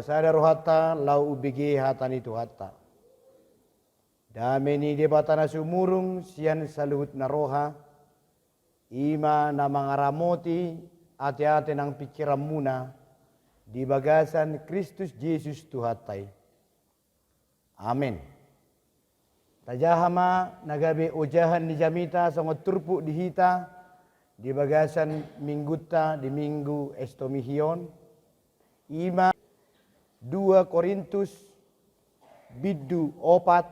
wasada rohata lau ubigi hatani tu hatta. Dameni debata na sumurung sian saluhut na roha. Ima na mangaramoti ate-ate ng pikiran muna di bagasan Kristus Jesus Tuhatay. Amen. Tajahama nagabi ujahan ni jamita sa turpu di hita di bagasan mingguta di minggu estomihion. Ima 2 Korintus biddu opat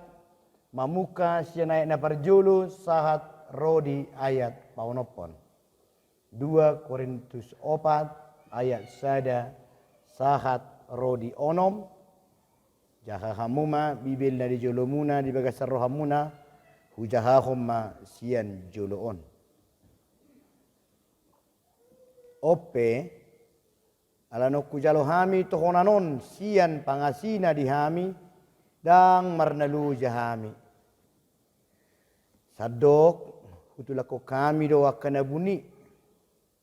mamuka siya naik na parjulu sahat rodi ayat paunopon. 2 Korintus 4 ayat sada sahat rodi onom. Jaha hamuma bibil na di jolomuna di bagasar rohamuna hujahahumma sian joloon. Ope alano kujalo hami tohonanon sian pangasina di hami dang marnalu jahami. Sadok hutulako kami do akan abuni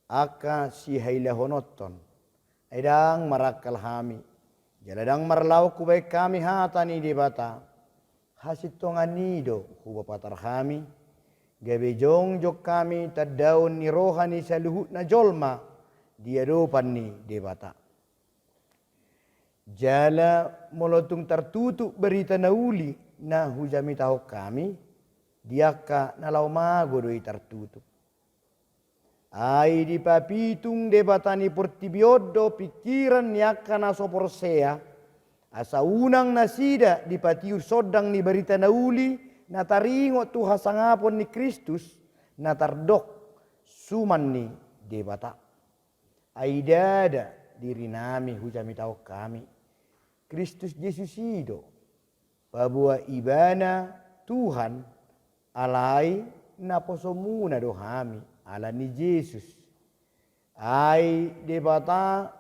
aka si haila honoton edang marakal hami jaladang marlau kubai kami hatani di bata hasitongan nido huba patar kami gabe jong jok kami tadaun ni rohani saluhut na jolma diadopan ni di bata jala molotung tertutup berita nauli na hujami tahu kami diaka nalau mago doi tertutup. Ai di papitung debatani portibiodo pikiran yaka na soporsea asa unang nasida di patiu sodang ni berita nauli na taringo tu hasangapon ni Kristus na tardok suman ni debata. Ai dada diri nami hujami tahu kami Kristus Yesus ido babua ibana Tuhan alai na posomuna do hami ala ni Yesus. Ai debata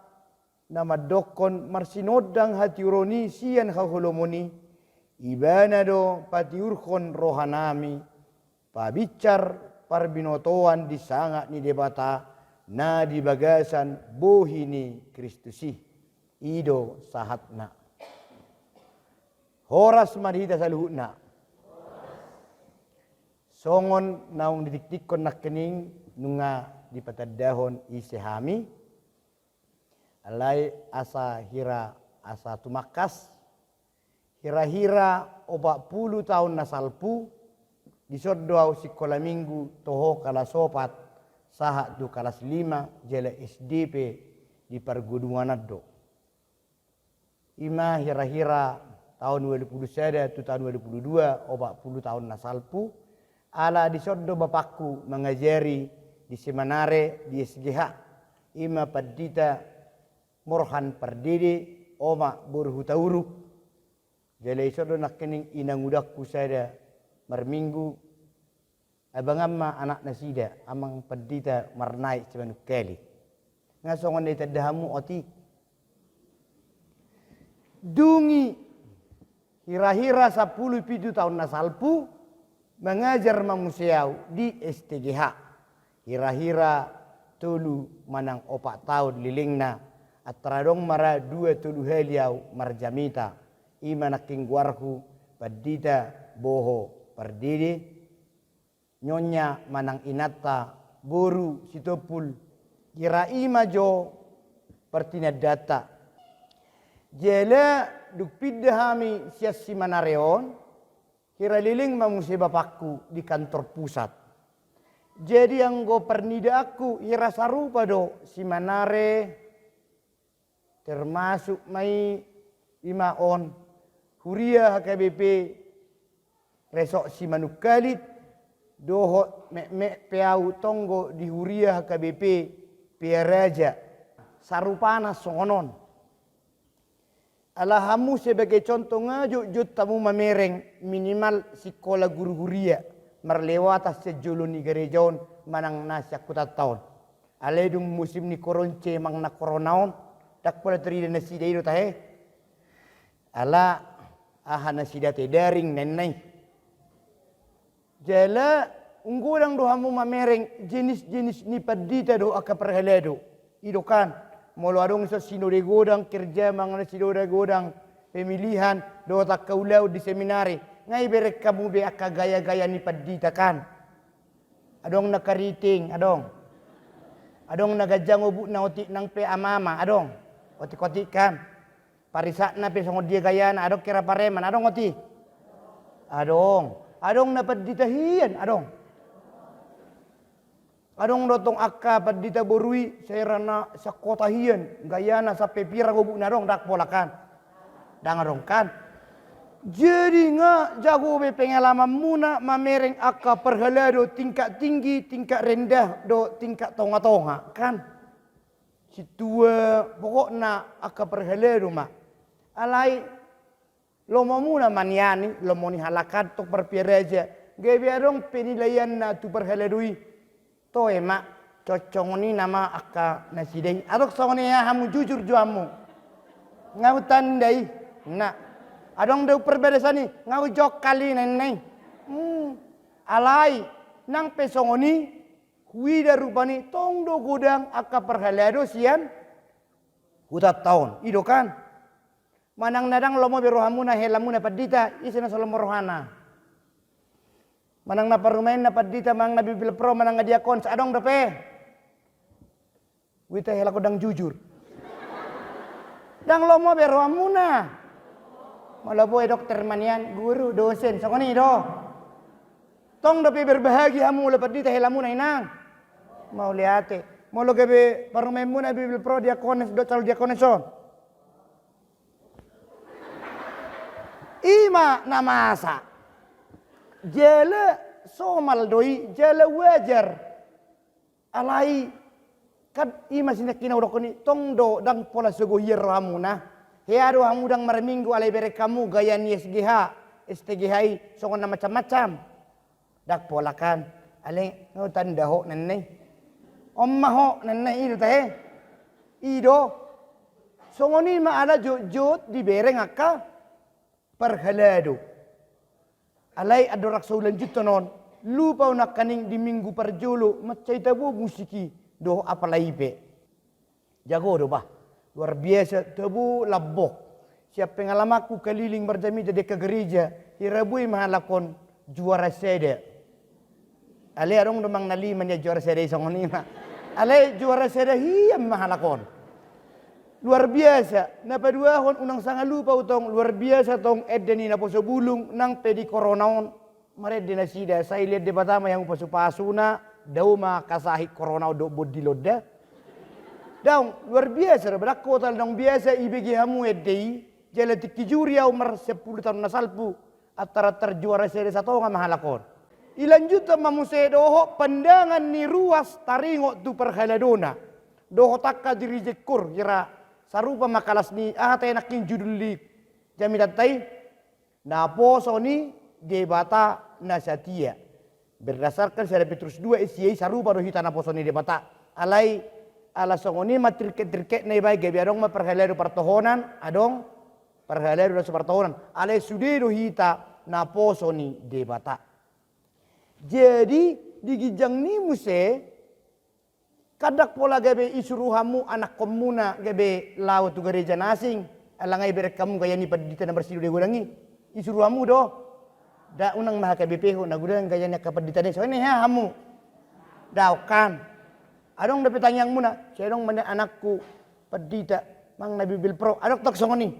nama dokon marsinodang hati uroni sian hahulomoni ibana do patiurkon rohanami pabicar parbinotoan disangak ni debata na di bagasan bohini Kristusi ido sahatna horas marhita saluhutna songon naung didiktikon nak kening nunga di patadahon isihami alai asa hira asa tumakas hira-hira 40 tahun nasalpu disoddoau sikola minggu toho kala sopat saha du kalas 5 jela SDP di perguruan addo ima hira-hira tahun 2021 tu tahun 2022 40 tahun nasalpu ala disoddo bapakku mengajari di Semanare di SGH ima padita morhan perdidi oma burhutauru jela isoddo nakkening inangudakku sada marminggu abang amma anak nasida amang padita marnai sebanuk kali ngasongon dita dahamu otik dungi hira-hira 10 tahun nasalpu mengajar mamusiau di STGH hira-hira tulu manang 4 tahun lilingna atradong mara 2 tulu heliau marjamita ima naking guarku padita boho perdidi nyonya manang inata boru sitopul kira ima jo pertina data jela duk piddahami siasi manareon kira liling mamusi bapakku di kantor pusat. Jadi yang go pernida aku ira sarupa do si Manare termasuk mai imaon huria HKBP resok si manukalit doho me peau tonggo di huria HKBP piaraja sarupana songonon. Alahamu sebagai contoh ngajuk jut tamu mamereng minimal sekolah guru huria marlewata sejulun ni gerejaon manang nasyak kutat tahun. Aledung musim ni koronce mang na koronaon tak pula terida nasida itu tahe. Ala aha nasida te daring nenai. Jala unggulang dohamu mamereng jenis-jenis ni padita do aka perheledo. Ido kan molo adong sa sinode godang kerja mangana sinode godang pemilihan do tak kaulau di seminari ngai berek kamu be akka gaya-gaya ni padita kan adong nakariting adong nagajang ubu na uti nang pe amama adong oti-oti kan parisak na pe songo dia gaya na adong kira pareman adong oti adong na padita hian adong dotong akka padita borui serana sa kota hian gayana sampai pira gubuk na dong dak polakan dang adong kan jadi nga jago be pengalaman muna mamereng akka perhala do tingkat tinggi tingkat rendah do tingkat tonga-tonga kan situa pokokna akka perhala do mak alai lomo muna maniani lomo ni halakan tok perpireja gebe adong penilaian na tu perhala dui to emak cocong ni nama akka nasidai adok songone ya hamu jujur juamu ngau tandai nak adong deu perbedaan ni ngau jok kali neneng alai nang pesongoni huida rupani tong do gudang akka perhalado sian hutat tahun ido kan manang nadang lomo berohamuna helamuna padita isena solomo rohana manang na parumain na padita mang na bibil pro manang dia kons adong depe wita hela kodang jujur dang lomo bero amuna malaboy dokter manian guru dosen sokoni do tong depe berbahagia amu la padita hela muna inang mau liate mau lo gebe parumain muna bibil pro dia kones do cal dia koneson ima namasa jela somal doi jela wajar alai kad ima sinakina udokoni tongdo dang pola segohir ramuna heado hamu dang marminggu alai bere kamu gaya ni STGH sokona macam-macam dak pola kan alai no tanda ho nenne omma ho nenne ido teh ido songoni ma ada jut di bere ngaka perhalado alai adorak saulan jutonon lupa nak kaning di minggu perjulu macai tabu musiki do apalai pe jago do bah luar biasa tabu labok siap pengalamanku keliling berjami jadi ke gereja hirabui mahalakon juara sede alai arong domang nali manya juara sede songoni ma alai juara sede hiam mahalakon luar biasa na padua hon unang sanga lupa utong luar biasa tong edeni na poso bulung nang pedi koronaon mare dinasida saya lihat di pertama yang pasuna dau ma kasahi corona do bodiloda daun luar biasa bedak kota dong biasa ibegi hamu edei jela tikijuri au mar 10 tahun nasalpu atara terjuara seri satu nga mahalakon ilanjuta mamuse doho pandangan ni ruas taringo tu perhaladona doho takka diri jekur kira sarupa makalas ni tayo nakin judul li jami datai na poso ni debata na satia berdasarkan seri Petrus 2 isi sarupa do hita na poso ni debata alai ala songoni matrike na ibay gabi adong maperhalero partohonan adong perhalero na partohonan alai sudido hita na poso ni debata jadi digijang ni muse kadak pola gabe isuruhamu anak komuna gabe laut tu gereja nasing alangai berek kamu gaya ni padita na bersidu de gudangi isuruhamu do da unang maha KBP ho na gudang gaya ni kapadita ni so ini ha hamu daw kan adong dapat tanyang muna sedong mana anakku padita mang nabi bil pro adok tok songoni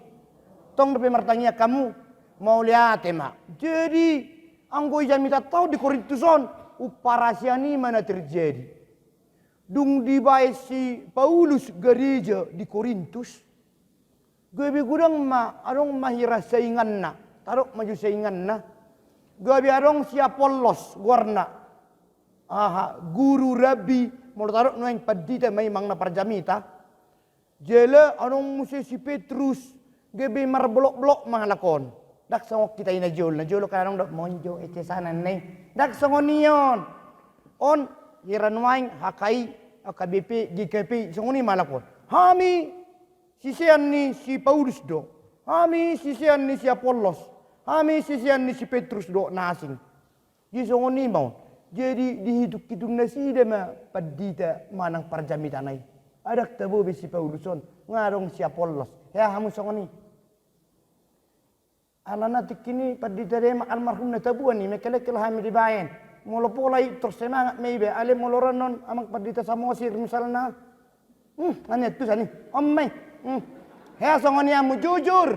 tong dapat martanya kamu mau lihat mak jadi anggo jamita tahu di Korintuson uparasiani mana terjadi dung dibae si Paulus gereja di Korintus gabi gudang ma adong mahira saingan na tarok maju saingan na gabi adong si Apollos warna guru rabi mau tarok noeng padita may mang na parjamita jela adong musi si Petrus gabi mar blok-blok mahalakon dak sangok kita ina jol na jolo kanong dok monjo ete sana nei dak sangonion on Hiranwaing hakai AKBP GKP songoni malakon hami sisian ni si Paulus do hami sisian ni si Apollos hami sisian ni si Petrus do nasing di songoni mau jadi dihidup hitung nasi dema padita manang parjamita nai Adak tabu besi Pauluson ngarong si Apollos. Ya hamu songoni. Alana tikini pada terima almarhum na tabuan ni mekelekil hami dibayan. Molo polai terus semangat meibe ale molo ranon amang pada samosir misalnya. Ane tu sani. Ommai. Ya songoni amu jujur.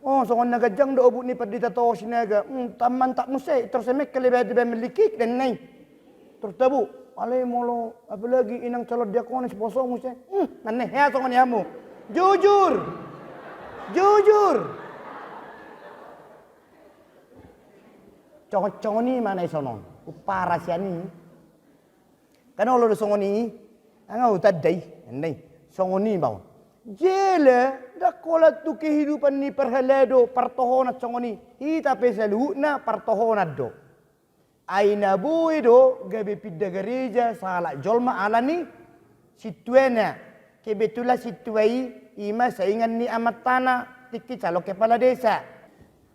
Oh songon nagajang do obut ni pada to sinaga. Taman tak musai terus mekel be melikik dan nai. Terus tabu. Ale molo apalagi inang calon diakonis poso musai. Nane ya songoni amu. Jujur. Jujur. Cokok ni mana sonon? Upara siani. Karena kalau songoni, angau tadai, nai songoni bau. Jele dak kolat tu kehidupan ni perhelado partohonat songoni. Ita pesalu na partohonat do. Aina bui do gabe pidda gereja salah jolma alani situena. Kebetulan situai ima saingan ni amat tanah tiki calo kepala desa.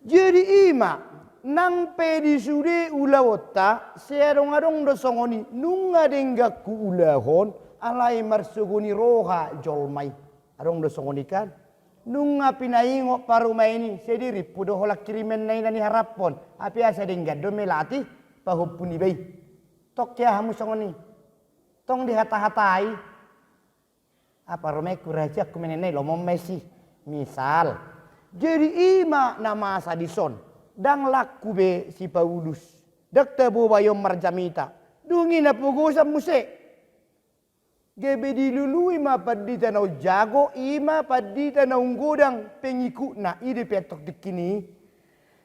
Jadi ima nang pedi sude ulawota serong-arong do songoni nunga denggaku ulahon alai marsuguni roha jolmai. Arong do songoni kan nunga pinaingo paruma ini sediri pudo holak kirimen nani harapon api asa denggad do melati pahupuni bay. Tok ya hamu songoni. Tong dihata-hatai. Apa romeku raja aku menenai lomo Messi misal jadi ima nama sadison dang laku be si Paulus dak tabu bayom marjamita dungi na pugusan muse gebe dilului ma padita na jago ima padita na unggodang pengiku na ide petok dikini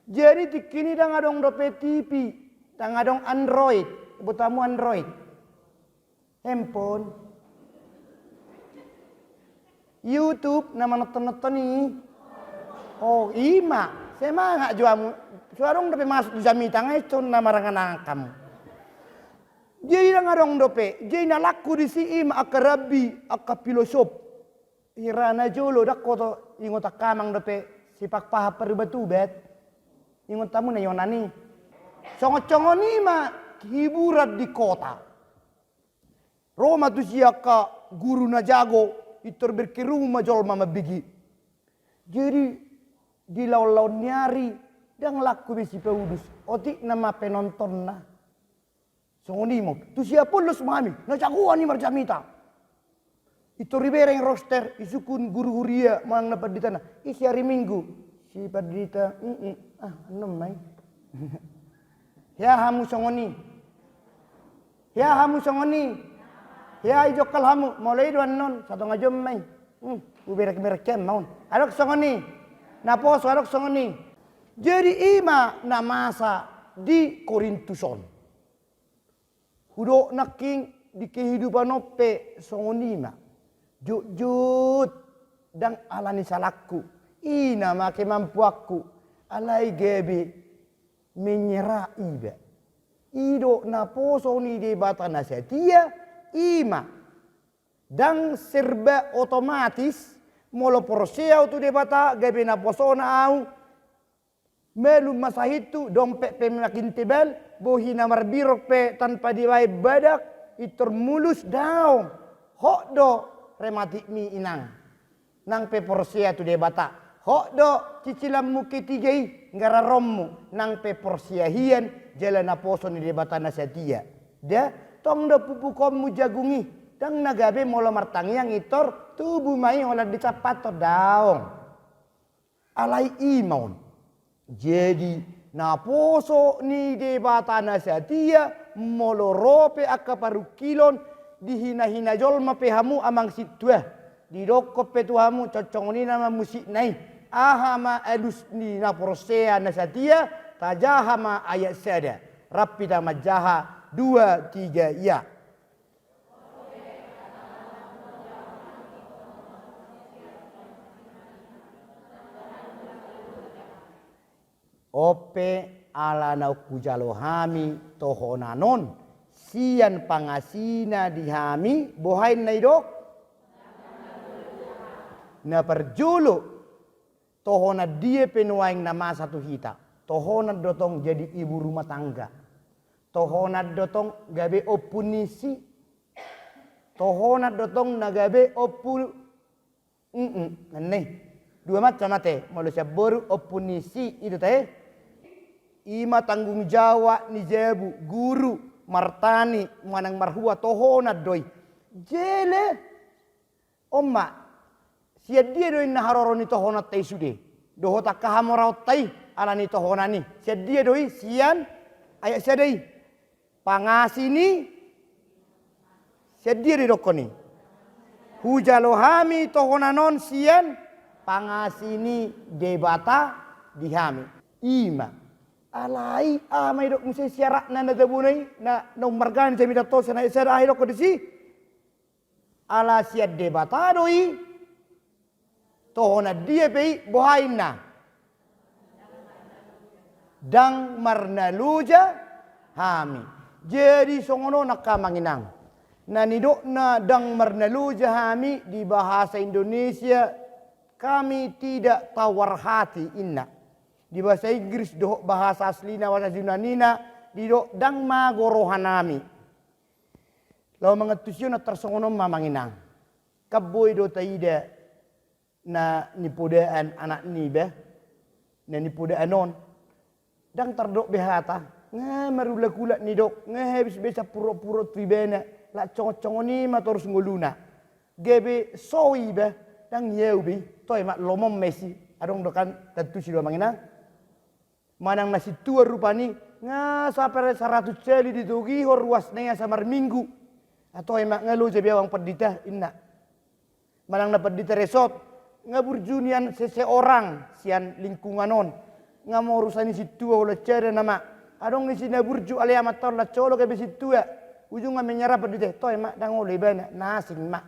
jadi dikini dang adong dope TV dang adong Android butamu Android handphone YouTube nama nonton ni. Oh ima, semangat juamu. Suarong dope masuk di jami tangai con nama rangan kamu. Jadi rangarong dope, jadi nalaku di si ima akarabi akafilosof. Irana jolo dak koto ingot kamang dope sipak paha peribatu bet. Ingot tamu na yonani. Songo-songo ni ma hiburan di kota. Roma tu siaka guru na jago. Itor berkiruma jol mama bigi. Jadi di law-law nyari dang laku besi Paulus. Otik nama penonton na. Songoni mo. Tu siapa lu semami. Na jagoan ni marjamita. Itu ribereng roster. Isukun guru huria mang na padita na. Isi hari minggu. Si padita. Anem mai. Ya hamu songoni. Ya hamu songoni. Ya ijokal hamu mulai duan non satu ngajom mai. Uberak-berak kem maun. Adok songoni. Naposo adok songoni. Jadi ima na masa di Korintuson. Hudo naking di kehidupan ope songoni ma. Jujut dan alani salakku. Ina make mampu aku. Alai gebe menyerah iba. Ido naposo ni de batana setia. Ima dan serba otomatis molo porosea tu debata gabe na posona au melu masahitu dompet pe makin tebal bohi na marbirok pe tanpa diwai badak itor mulus daun hok do rematik mi inang nang pe porosea tu debata hok do cicilam mu ketigai ngara rommu nang pe porosea hian jalan na poso ni debata na setia dia tong do pupu komu jagungi dang nagabe molo martangi yang itor tubuh mai olah dicapat to daong alai imaun jadi naposo ni debatana satia molo rope akaparu kilon dihina-hina jolma pehamu amang situa didokop petuhamu cocong ni nama musik nai ahama adus ni naporosea nasatia tajahama ayat sada rapita majaha 2, 3, ya. Ope ala nau kujalohami tohonanon sian pangasina dihami bohain naidok na perjulu tohona dia penuaing nama satu hita tohona dotong jadi ibu rumah tangga. Tohonat dotong gabe opunisi. tohonat dotong nagabe opul nih. Dua macam mate, manusia baru opunisi itu teh. Ima tanggung jawab ni jebu, guru, martani, manang marhua tohonat doi. Jele, omma, siad dia doi naharoro ni tohonat teh sude. Doho tak kahamorau teh ala ni tohonani. Siad dia doi sian, ayak siadai. Pangasini, siad dia di dokoni. Hujalohami tohonanon sian, pangasini debata dihami. Ima. Alai amai dok musai siarak nanda tabunai na nomor gan saya minta tos na saya ahi dok disi. Ala siat debata doi. Tohona dia pei bohaina. Dang marnaluja hami. Jadi songono nakamanginang. Na nidok na dang marnaluja hami di bahasa Indonesia kami tidak tawar hati inna. Di bahasa Inggris doh bahasa aslina bahasa Yunanina di doh dang magorohanami. Lalu mengetusio na tersongono mamanginang. Kaboy do taida na nipudaan anak nibe na nipudaan non. Dang terdok behata. Nga marula kulat ni dok. Nga habis besa puro-puro tribena. La congoni matorus nguluna. Gebe soi be dang yeubi. Toy mak lomom mesi. Adong dokan tentu si do manginang. Manang nasi tua rupani nga sampai 100 celi ditugi hor ruas nea samar minggu atau emak ngelu je biawang pedita inna manang na pedita resort nga burjunian seseorang sian lingkunganon nga mau urusani si tua ulah cere nama adong ni sina burju ale amator la colo ke besi tua ujung nga menyerah pedita to emak dang oleh bana nasing mak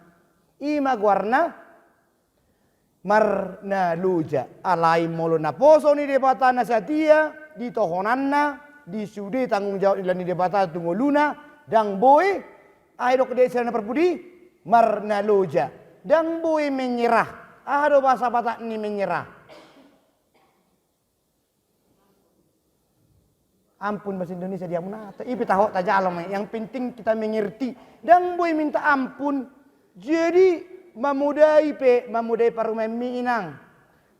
ima guarna marna luja alai molo na poso ni debata na satia di tohonanna di sude tanggung jawab ilan ni debata tunggu luna dang boy ai dok desa na perpudi marna luja dang boy menyerah ado bahasa Batak ni menyerah ampun bahasa Indonesia dia menata ipi tahu tajalom yang penting kita mengerti dang boy minta ampun jadi mamudai parumai minang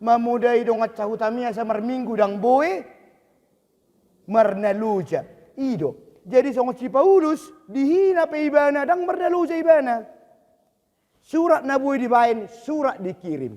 mamudai dongat cahutamia samar minggu dang boe marnaluja ido jadi songo si Paulus dihina pe ibana dang marnaluja ibana surat nabui dibain surat dikirim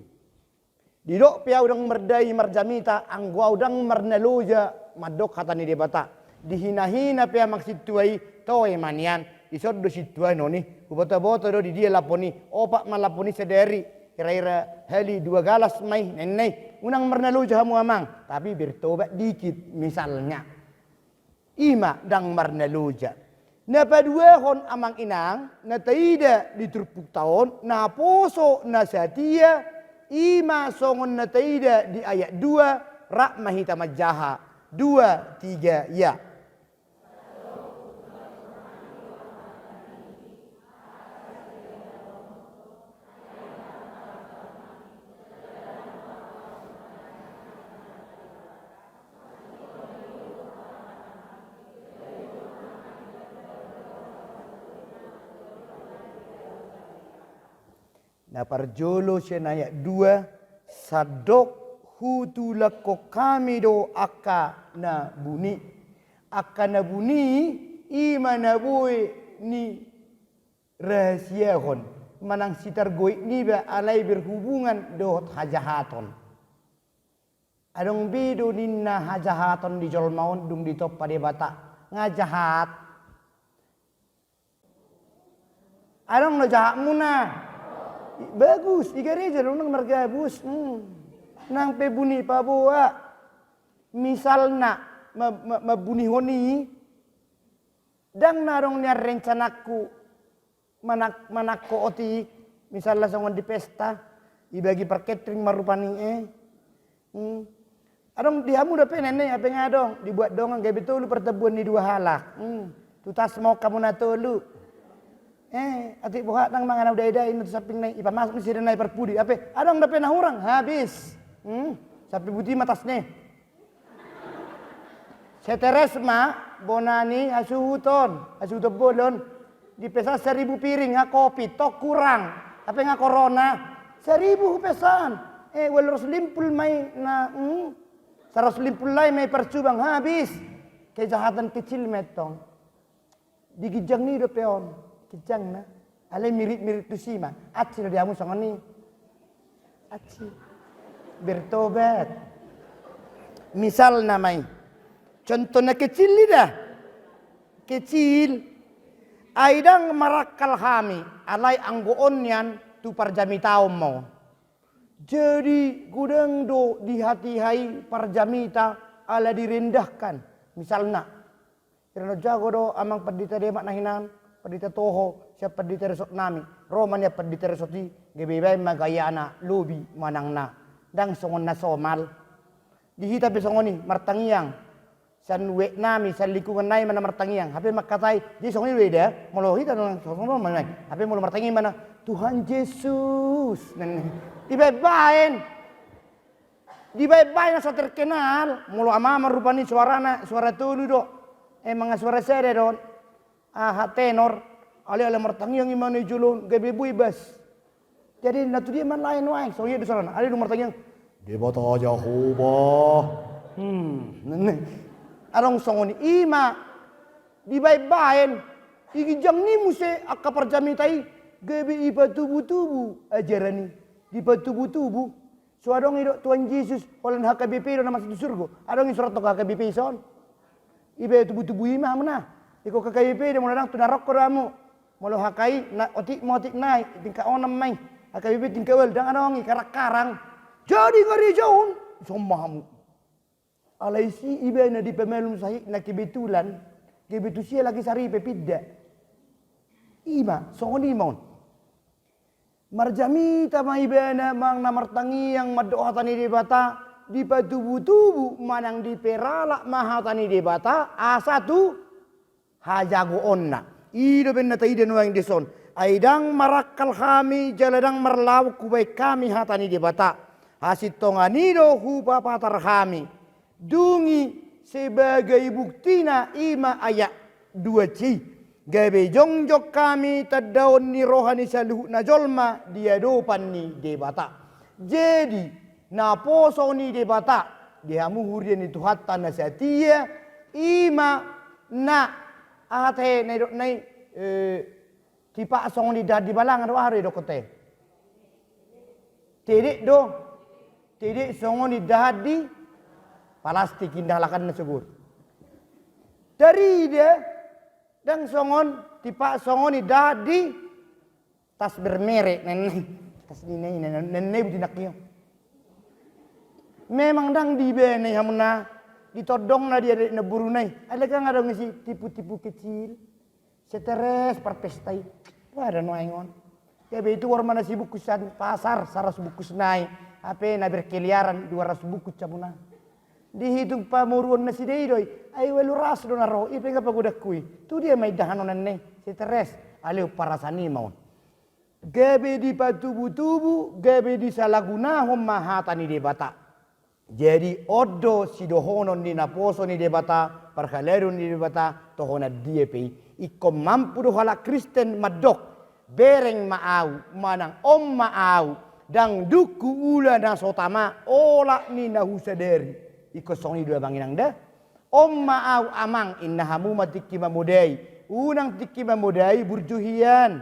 didok piau dang merdai marjamita anggau dang marnaluja madok kata ni debata dihina-hina pe maksud tuai toe manian isod do situa noni kubota-bota do di dia laponi opak malaponi sederi kira-kira hali 2 galas mai nenei unang marnalu jahamu amang tapi bertobat dikit misalnya ima dang marnaluja na padua hon amang inang na taida di turpuk tahun na poso na satia ima songon na taida di ayat 2 rak mahita majaha 2 3 ya. Na parjolo siya na ayat 2 sadok hutulako kami do aka na buni ima na boy ni rahasia hon manang sitar goy ni ba alai berhubungan do hajahaton adong bido ninna hajahaton di jolmaon dung di top pada bata ngajahat adong najahat muna bagus, 3 reja lu nang margabus. Nang pebuni paboa. Misalna mabuni honi dang narong niya rencanaku manakko oti misalnya songon di pesta ibagi per catering marupani adong dihamu da penene apa ngadong dibuat dongang gabe betul pertebuan di 2 halak. Tutas mau kamu na tolu. Atik buhat nang mangana udah ini saping nai ipa masuk sih nai perpudi apa adang dapat nahurang habis sapi buti matasne seteres ma bonani asuhuton bolon Di pesan 1000 piring ha kopi tok kurang. Tapi nggak corona 1000 pesan. Wal limpul mai na 150 lai mai percubang habis. Kejahatan kecil metong. Digijang ni do peon. Kijang na. Ale mirip-mirip tu sima. Acil diamu sangat ni. Acil. Bertobat. Misal namai. Contohnya kecil lidah. Kecil. Aidang marakal hami. Alai anggoon yan. Tu parjami taum mau. Jadi gudang do di hati hai parjamita ala direndahkan. Misalnya. Kirana jago do amang pendita demak nahinan. Pendita toho. Siapa pendita resot nami. Romanya pendita resoti. Gebebay magaya na. Lobi manang na. Dang songon na somal. Dihita besongoni martangiang. San wek nami san lingkungan nai mana martangiang. Hape makatai. Jadi songoni weda. Molo hita nang songoni mana. Hape molo martangi mana. Tuhan Yesus. Dibebain. Dibebain asa terkenal. Molo ama rupani suarana. Suara tulu do. Emang suara sere don. Tenor. Ale-ale martangiang imana julun. Gebebui bas. Jadi natu dia man lain wae. Soalnya di sana. Ale martangiang. Debata Jehovah. Arong songoni ima. Dibebain. Igijang ni muse akka parjamitai. Gebe ipa tubuh-tubuh ajarani. Ipa tubuh-tubuh. So adong idok Tuhan Yesus. Olan HKBP do nama satu surga. Adong surat to HKBP son. Iba tubuh-tubuh ima mana. Iko KKBP dia mula nang tunarok ko ramu. Molo hakai na otik motik nai. Tingka onam mai. HKBP tingka wel. Dang adong ikarak-karang. Jadi ngari jauh. Somahamu. Alaisi iba na di pemelum sahik na kebetulan. Kebetusia lagi sari pepida. Ima, songoni mon. Marjami tama ibana mang namartangi yang madoa tani di bata di patubu-tubu manang di perala maha tani di bata asatu hajago onna. Ido benna taide no yang deson. Aidang marakal kami jaladang merlau kubai kami hatani di bata. Hasit tonganido hupa patar kami. Dungi sebagai buktina ima ayak 2 ci. Gabe jongjok kami tadaon ni rohani saluh na jolma dia dopan ni debata. Jadi na poso ni debata dia muhur ni tuhatta na satia ima na ate nai tipa song ni dadi balangan wahare do kote. Tidak song ni dadi plastik indah lakan na subur. Dari dia dan songon tipa songon dadi tas bermerek nenek tas ini nenek dinaknya memang dang di bene hamna ditodong na dia na burunai ada kan ada ngisi tipu-tipu kecil stres perpestai ada no aingon ya itu orang mana sibuk kusan pasar 100 bukus nai apa na berkeliaran 200 bukus cabuna dihitung pamuruan nasi deidoi ai welu ras do naro ipe ngapa godak kui tu dia mai dahanon ne stres aleu parasani maun gabe di patubu-tubu gabe di salagunahum mahatani de bata jadi odo sidohonon ni naposo ni de bata parhalerun ni de bata tohona die pe ikko mampu do hala Kristen madok bereng maau manang maau dang duku ula na sotama ola ni na husaderi iko songi 2 banginang dah. Maaw amang innahamu matikki mamudai. Unang tikki mamudai burjuhian.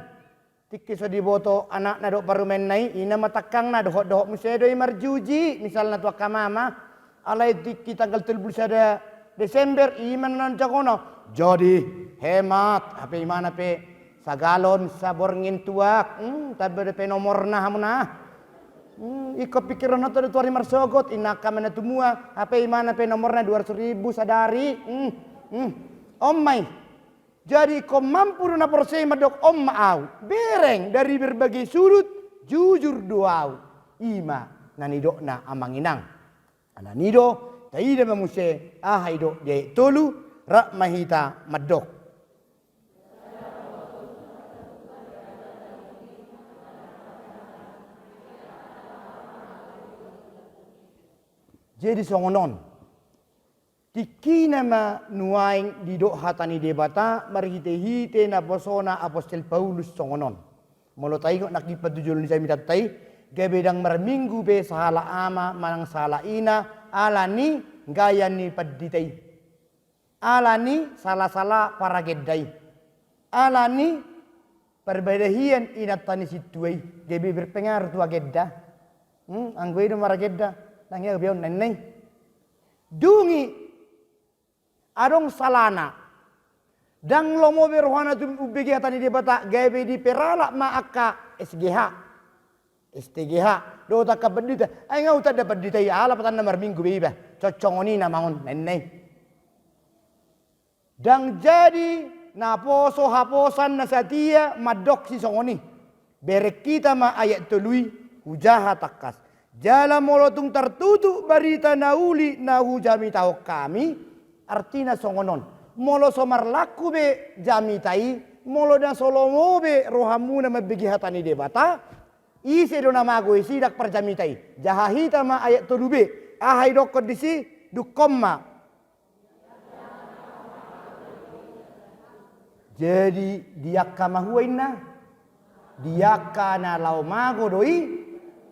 Tikki so diboto anak na do parumen nai ina matakang na dohok musedo marjuji misalnya tua kamama alai tikki tanggal 31 Desember iman nan jagono. Jadi hemat apa imana pe sagalon saborngin tuak tabe pe nomor na hamuna. Iko pikiran nato tuari marsogot inaka mana tumua apa imana pe nomornya 200.000 sadari Ommai jadi ko mampu na porse madok maaw bereng dari berbagai sudut jujur doau ima nanido na amanginang ananido taida mamuse ahaido de tolu rak mahita madok. Jadi songonon Tikina ma nuaing di dok hatani debata marhite-hite na posona apostol Paulus songonon. Molo tayo nakipad tujul ni sami tatay gabedang marminggu be sahala ama manang sahala ina alani gaya ni padditay. Alani salah-salah para geddai. Alani perbedaan inat tani situai. Gabe berpengaruh tua gedda. Anggo itu mara gedda. Nangya bion neneng. Dungi adong salana. Dang lomo berwana tu ubegi hatani debata gabe di perala maaka SGH. STGH do tak kabedita. Ay ngau tak dapat ditai ala patan nomor minggu beba. Cocongoni na mangon neneng. Dang jadi na poso haposan na satia madok si songoni. Berek kita ma ayat tului hujaha takas. Jala molotung tertutup barita nauli na hujami tahu kami. Artina songonon. Molo somar laku be jami tai. Molo dan solomo be rohamu na mabigi hatani debata. Isi do nama go isi dak perjami tai. Jahahita ma ayat tulu be. Ahai dokod disi dukomma. Jadi diakka mahuaina. Diakka na lau mago doi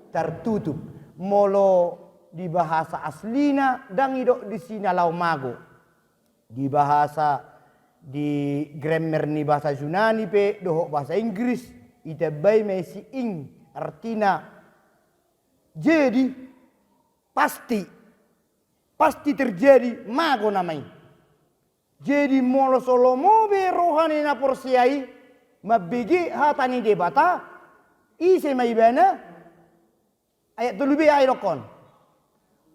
tertutup. Molo di bahasa aslina dan idok di sini lau mago. Di bahasa di grammar ni bahasa Yunani pe dohok bahasa Inggris ita bay mesi ing artina jadi pasti terjadi mago namai. Jadi molo solomo be rohani na porsiai mabigi hatani debata ise mai bana ayat tulubi airokon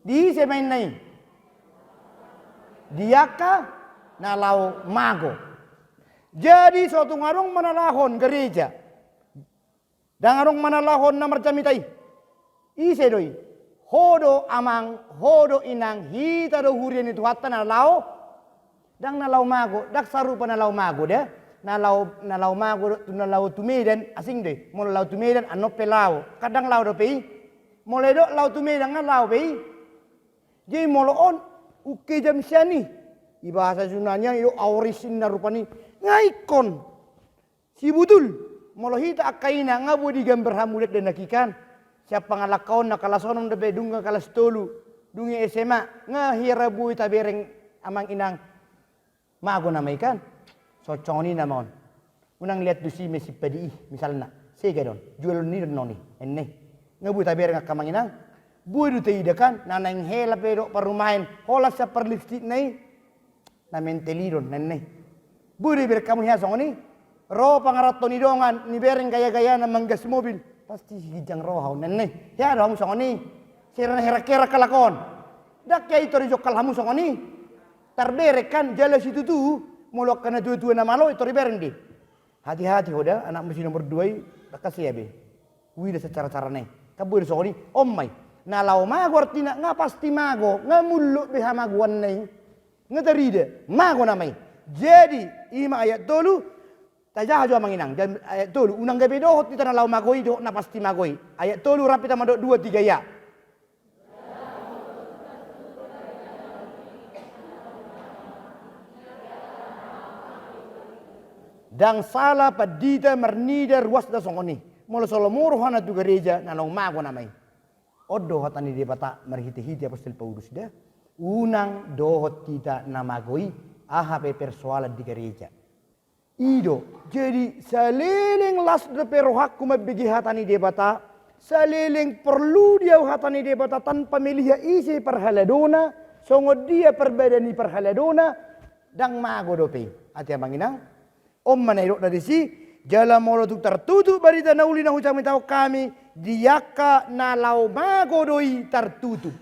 di ise main nai diaka nalau mago. Jadi suatu ngarong manalahon gereja. Dan ngarong manalahon na marjamitai. Ise doi. Hodo amang, hodo inang, hita do hurian itu hatta nalau. Dan nalau mago, dak sarupa nalau mago deh. Nalau mago, nalau tumedan asing deh. Mula lau tumedan ano pelau. Kadang lau do pei. Mulai do lau tumedan ngalau pei. Jadi molo on uke jam siani. Di bahasa Yunania itu aurisin na rupani ngaikon. Si budul. Molo hita akaina ngabu di gambar hamulet dan nakikan. Siapa ngalakaon nakalasonon debe dunga kalas tolu. Dungi SMA ngahirabu tabereng amang inang mago nama ikan. Soconi namon. Unang lihat dusi mesi padi misalnya. Sega don. Jual ni don noni. Enne. Ngabu tabereng akamang inang. Budu teidakan nanang hela pedok parumain hola sa perliftit nai na menteliron nenne budu berkamu hias ngoni ro pangarato ni dongan ni bereng gaya-gaya na manggas mobil pasti hijang rohau nenne ya do hamu ngoni sirana hera-kera kalakon dak ya itu rijok kalhamu ngoni terberek kan jala situ tu molok kana tua-tua na malo itu bereng di hati-hati hoda anak mesti nomor 2 kasih ya be wida secara-cara nih kabur ngoni ommai na lau mago artina nga pasti mago nga muluk beha maguan nai nga teride mago namai jadi ima ayat tolu tajah aja manginang dan ayat tolu unang gabe dohot kita na lau magoi do na pasti magoi ayat tolu rapi tama do 2 3 ya dan salah padita mernida ruas da songoni molo solomoro hana tu gereja na lau mago namai Odo hatani debata marhiti-hiti apostol Paulus dah. Unang dohot kita namagoi ahape persoalan di gereja. Ido jadi saliling las de perohakku mabigi hatani debata. Saliling perlu dia hatani debata tanpa melihat isi perhaladona. Songo dia perbedani perhaladona. Dang mago dope. Ati amanginang. Om manairok dari si. Jala molo tu tertutup barita nauli na hucami tahu kami. Diaka nalau mago doi tertutup.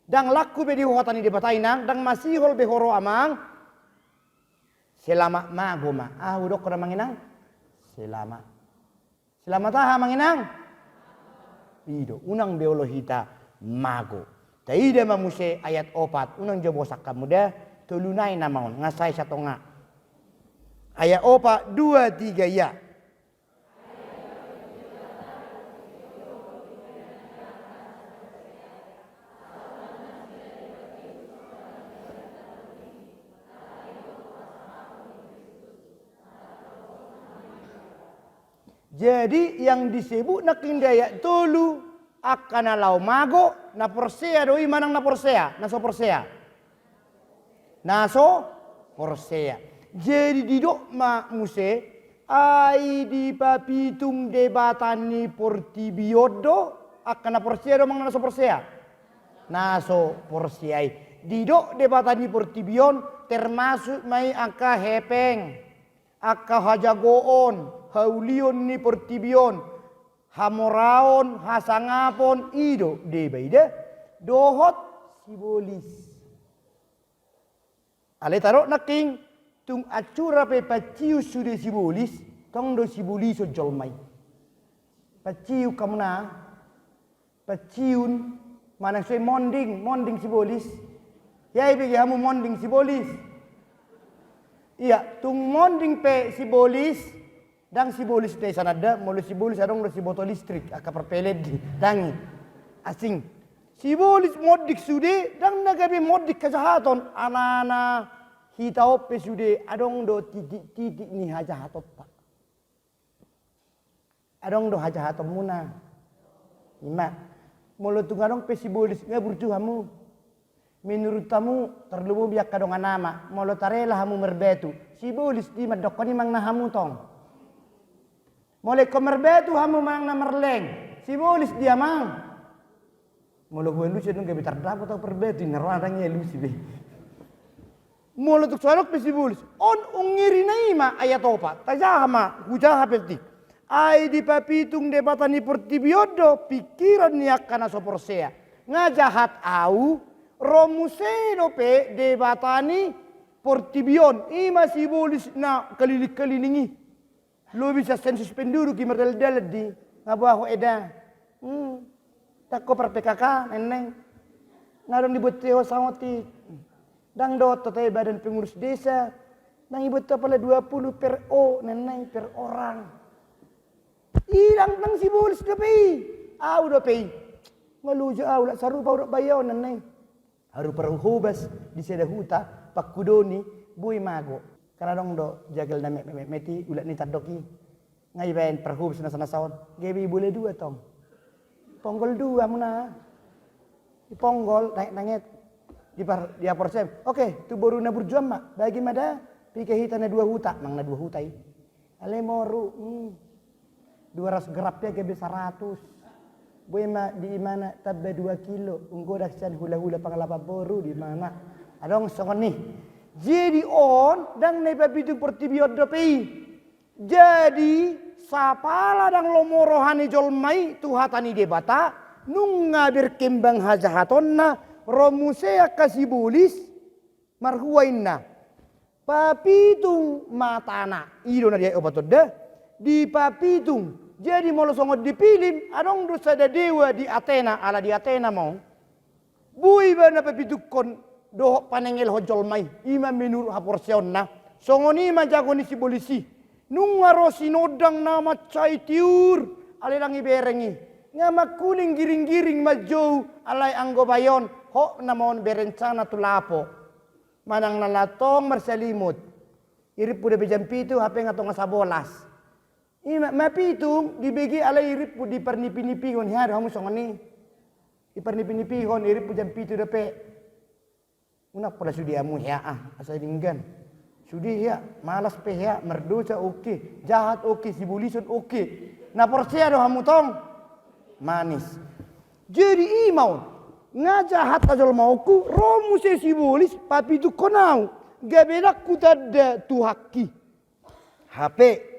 Dang laku be di hatani debatainang. Dang masihol behoro amang. Selama mago ma. Udok kena manginang. Selama taha manginang. Ido. Unang beolohita mago. Taida mamuse ayat 4. Unang jobosak kamu dah. Tulunai namaon. Ngasai satonga. Ayat 4 2 3 ya. Jadi yang disebut na kindaya tolu akan lau mago na porsea doi manang na porsea, na so porsea. Na so porsea. Jadi didok ma muse ai di papitung debatani portibiodo akan na porsea do mang na so porsea. Na so porseai. Didok debatani portibion termasuk mai angka hepeng, angka hajagoon, haulion ni portibion, hamoraon, hasangapon, ido debaida, dohot sibolis. Ale tarok naking tung acura pe paciu sude sibolis, tong do sibolis so jolmai. Paciu kamuna, paciun, mana soy monding sibolis. Yai bagi hamu monding sibolis. Iya, tung monding pe sibolis, dang sibolis te sanada, mulu sibolis adong do si botol listrik, aka perpelet di dangi. Asing. Sibolis modik sude, dang nagabe modik kajahaton, anana hitao pe sude, adong do titik ni hajahatot pak. Adong do hajahaton muna. Ima, mulu tung adong pe sibolis ngaburju hamu. Menurut tamu terlalu biak kadongan nama, molo tarela hamu merbetu. Sibolis di madokoni mang na hamu tong. Mole ko merbetu hamu mang na merleng. Sibolis dia mang. Molo gue lu sedung ke bitar dapat tau perbetu nerwarangnya lu sih be. Molo tuk salok pe sibolis. On ungiri naima ayat opa. Tajahama hujaha petik. Ai di papitung debatani portibiodo pikiran niak kana soporsea. Ngajahat au romuseno pe debatani portibion ima sibolis na keliling-kelilingi lo bisa sensus penduduk ki merdal-dal di ngabaho eda takko per PKK neneng ngadong dibuat teo samoti dang dot totai badan pengurus desa nang ibu pala 20 per o neneng per orang ilang nang sibolis dopi au dopi ngalujo au la sarupa udah bayo neneng haru perhubas di seda huta pakudoni bui mago karena dong do jagal na meti ulat ni tadoki ngai ben perhubas na sana saon gebi boleh dua tong ponggol dua muna di ponggol nanget di aporsem oke tu baru na berjuang mak bagi mada pikir hitana dua huta mang na dua hutai ale moru 200 gerapnya gebi 100 Buema di mana tabbe 2 kilo unggo daksan hula-hula pangalapa boru di mana adong songon nih jadi on dang nei pabitu portibiot dopi jadi sapala dang lomorohani jolmai tuhatani debata nunga berkembang hajahatonna romusea kasibulis marhuainna papitung matana ido na dia obatodda di papitung jadi mau songot dipilih, adong dosa ada dewa di Athena, ala di Athena mau. Bui bana pepidukon doh panengel hojol mai, ima menurut haporsion na. Songoni ma jagoni si polisi. Nung ngarosi nodang nama cai tiur, alelangi berengi. Ngama kuning giring-giring majau, alai anggo bayon, ho namon berencana tulapo. Manang nalatong merselimut. Irip udah bejampi itu HP ngatong ngasabolas. Ima mapitung dibagi alai irip di pernipi-nipi kon hiar hamu songoni. Di pernipi-nipi kon irip jam pitu dape. Unak pada sudi amu ya asal dinggan. Sudi ya malas pe ya merdosa oke, jahat oke, sibulisun oke. Na porsia do hamu tong manis. Jadi imau ngajahat tajol mauku romu se sibulis papi tu konau. Gabedak ku tada tuhaki. HP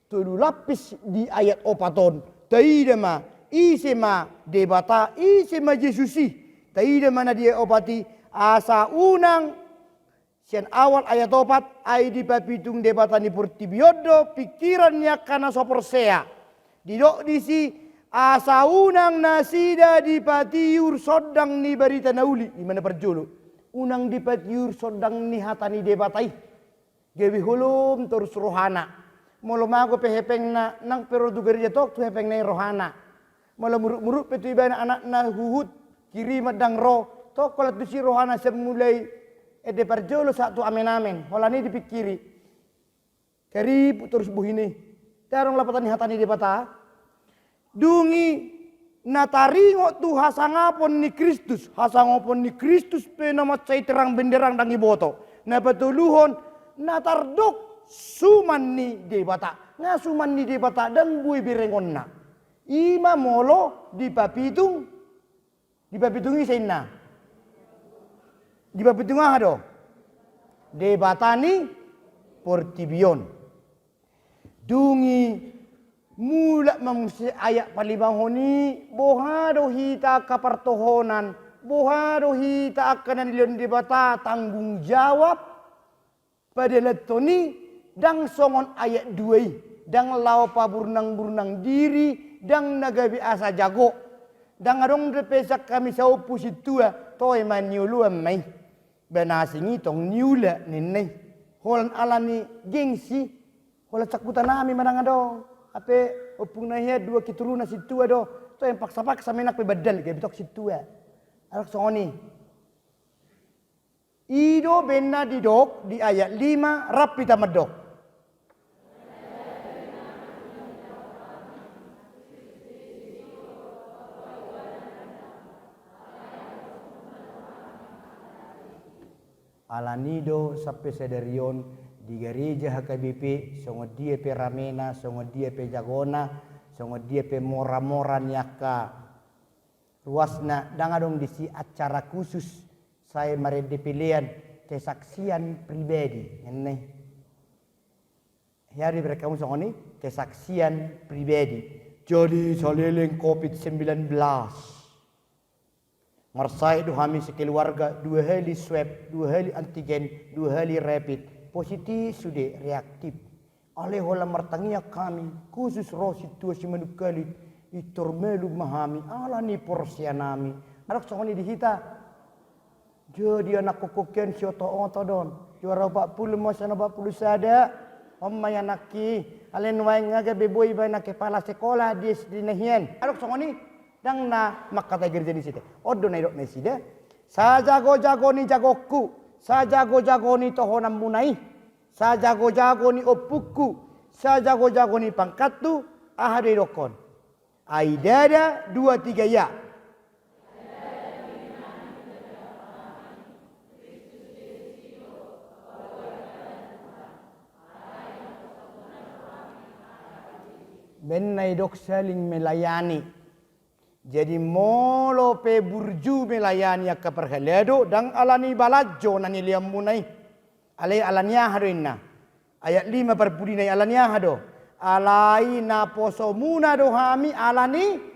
tudu lapis di ayat opaton. Taidema isema debata isema Yesusi. Taidema na dia opati asa unang sian awal ayat opat ai di papitung debatani portibiodo pikirannya kana soporsea. Didok disi asa unang nasida di patiur sodang ni barita nauli di mana perjulu. Unang di patiur sodang ni hatani debatai. Gebi hulum terus rohana. Molo mago pe hepeng na nang pero dugaria tok tu hepeng na rohana. Molo muruk-muruk pe tu ibana anak na huhut kiri madang ro tok kolat tu si rohana semulai ede parjolo satu amen-amen. Holani dipikiri. Kari terus buhine. Tarong lapatan hatani di bata. Dungi nataringo tu hasangapon ni Kristus. Hasangapon ni Kristus pe namat say terang benderang dangi boto. Na patuluhon natardok suman ni di bata. Nga suman ni di bata dan bui birengon na. Ima molo di papitung. Di papitungi sayna. Di papitung do. Di bata ni portibion. Dungi mula mamsi ayak palibangoni bohado hita kapartohonan bohado hita akanan lion di bata tanggung jawab pada letoni dang songon ayak duai dang lawa burnang diri dang nagabi asa jago dang adong repesak kami sau pusitua toy maniulu mai benasingi tong niula ninai holan alani gengsi holan cakutan nami manang adong ape opung nahia dua kituruna situa do to yang paksa-paksa menak pe badal ke bitok situa arak songoni ido benna didok di ayat 5 rapi tamadok alanido sampai sedarion di gereja HKBP songo dia pe ramena songo dia pe jagona songo dia pe mora-mora nyaka ruasna dangadong disi acara khusus saya marede pilihan kesaksian pribadi ene hari mereka songo ni kesaksian pribadi jadi saleleng COVID-19 marsai hami sekeluarga 2 kali swab 2 kali antigen 2 kali rapid positif sudah reaktif oleh hola martangia kami khusus roh situasi menukali itor melu mahami ala ni porsianami anak songoni dihita jadi anak kokokian sioto otodon juara 40 masana 40 sada omaya naki alen wae ngaga beboy ba nak kepala sekolah di nahian anak songoni dang na makata gerja di situ odo na idok na sida sa jago ni jagoku sa jago ni tohonam munai sa jago ni opuku sa jago ni pangkatu ahade dokon aidada 2 3 ya benai dok saling melayani jadi molo pe burju melayani akka perheledo dang alani balajo nani liam munai alai alania hadoinna ayat 5 perpudina alania hado alai na poso muna do hami alani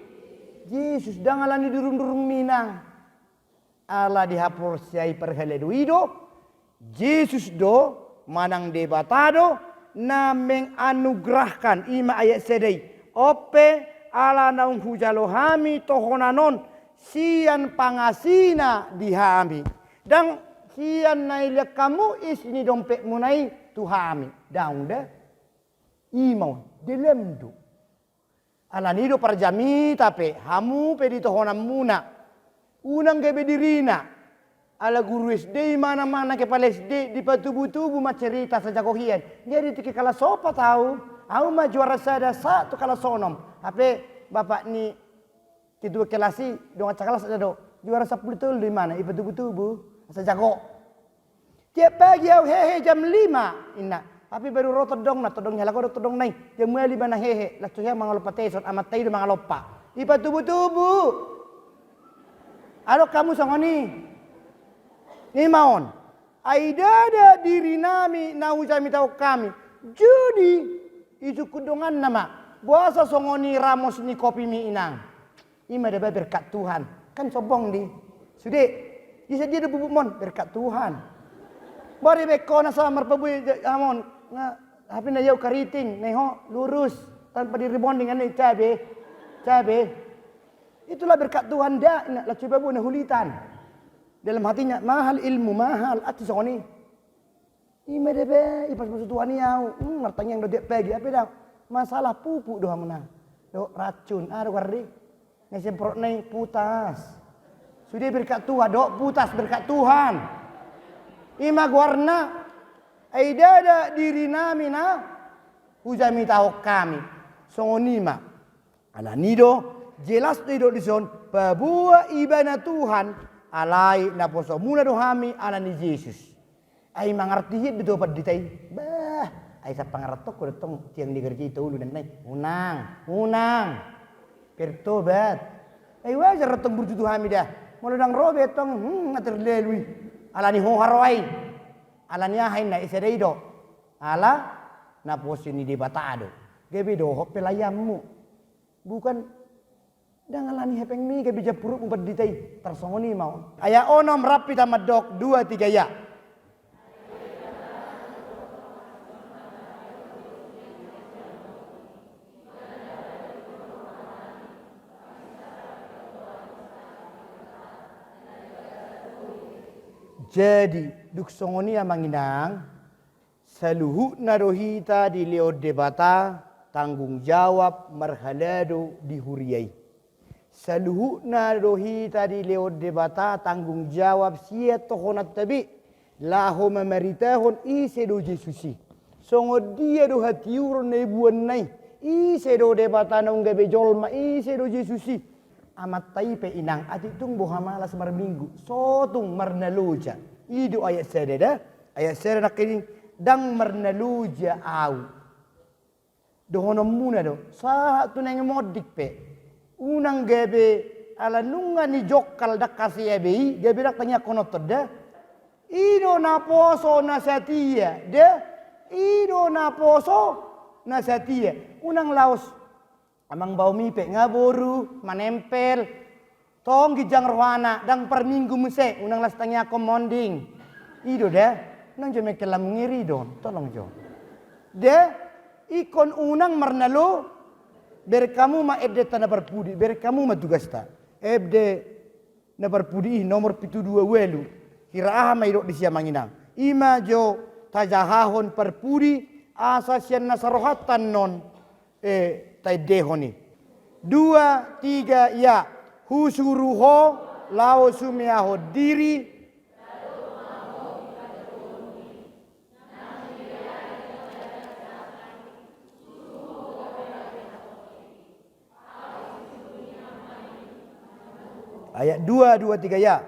Yesus dang alani durung minang ala dihapur siai perheledo ido Yesus do manang debatado na menganugerahkan ima ayat sedai ope ala naung hujalo hami tohonanon sian pangasina dihami dan sian nailek kamu isini dompet munai tuhami daung de imau delemdu ala nido parjami tape hamu pe di tohonam muna unang gebe dirina ala guru SD mana-mana kepala SD di patubu-tubu macerita sajagohian jadi tiki kala sopa tahu au ma juara sada satu kala sonom ape bapak ni kedua kelasi dong kelas ada do juara 10 betul di mana ibu tubuh sajago tiap pagi au hehe jam 5 inna tapi baru roto dong na todong nyala ko todong nai jam 5 na hehe lakto ya mangalopa tesot amat tai do mangalopa ibu tubuh alo kamu songoni ni maon aidada diri nami na ujami tau kami jadi itu kudungan nama buasa songoni ramos ni kopi mi inang ima ada berkat Tuhan kan sobong di sudah bisa dia bubuk mon berkat Tuhan bari bekona sama merpabui amon nga hapi na yau kariting neho lurus tanpa di rebonding ane cabe itulah berkat Tuhan dah nak la coba bu hulitan dalam hatinya mahal ilmu mahal ati songoni ima debe ipas masuk Tuhan yau ngertanya yang dodek pagi apa dah masalah pupuk doa menang do racun ada wardi ngesemprot nai putas sudah berkat Tuhan do putas berkat Tuhan ima warna aidada diri nami na Hujami tahu kami. Songonima. Ala nido jelas nido dison babua ibana Tuhan alai na poso muna dohami ala ni Yesus. Ay mangarti hit dito pad ditay. Bah, ay sa pangartok ko datong tiang digerji itu ulu dan naik. Unang. Pertobat. Ay wajar datong burjutu hami dah. Muludang robe tong ngaterlelui. Ala ni hoharwai. Ala ni ahain na isedaido. Ala na poso ni debatado. Gebe dohok pelayammu. Bukan dangalani hepeng mi ke bija puruk umpat ditai tersongoni mau. Aya onom rapi tamadok 2 3 ya. Jadi duk songoni amanginang saluhu narohita di leo debata tanggung jawab marhalado dihuriai. Saluhu narohita di leo debata tanggung jawab sia tohonat tabi laho memeritahon ise do Jesusi. Songo dia do hatiuron nebuan nai ise do debata nong gabe jolma ise do Jesusi. Amat taipe inang atitung bohamala semar minggu sotung marnaluja idu ayat sededa ayat sededa kini dang marnaluja au dohono muna do sa tu neng modik pe unang gebe ala nunga ni jokkal dakasi ebe gebe dak tanya konotor da ido na poso na satia de ido na poso na satia unang laos amang bau mipe ngaboru manempel tong gijang rohana dang per minggu mese unang lastangnya komonding ido deh nang jome kelam ngiri don tolong jo de ikon unang marnalo ber kamu ma ebde tana berpudi ber kamu ma tugasta ebde na berpudi nomor 72 welu kira ma iro di sia manginang ima jo tajahahon perpudi asasian nasarohatan non tai dehoni 2 3 ya husuruho lao sumiaho diri ayat 2 3 ya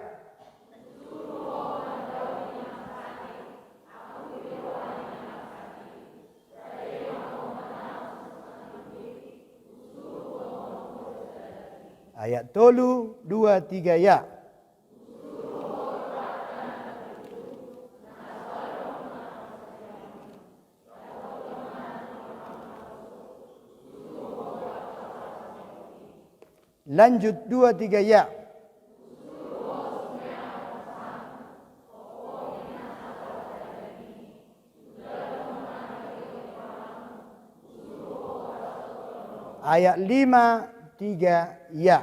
ayat 3 ya. Lanjut 2 3 ya. Ayat 5 3 ya.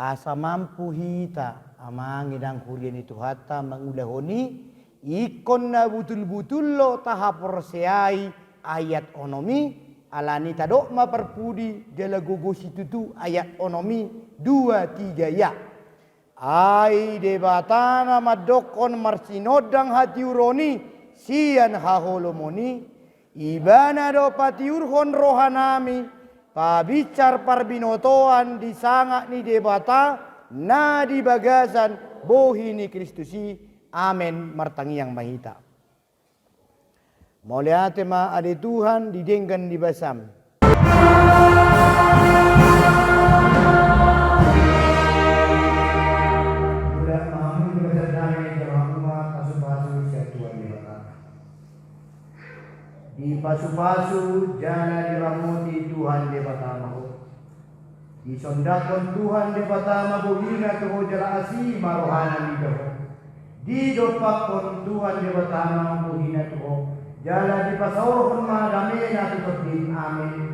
Asa mampu hita amang idang kurian itu hata mengulahoni ikon na butul-butul lo tahap perseai ayat onomi alani tadok ma perpudi gala gogos itu tu ayat onomi 2 3 ya. Ai debatana madokon marsinodang hati uroni sian haholomoni ibana do patiurhon rohanami pabicar parbinotoan disangak ni debata na di bagasan bohini Kristusi amen martangi yang mahita moliate ma ade Tuhan didengkan di basam di pasu-pasu jana diramuti Tuhan di batamahu. Disondakon Tuhan di batama bohina keho jala asi marohana di doho. Di dopakon Tuhan di batama bohina keho jala di pasaurohon madamena tutupin amin.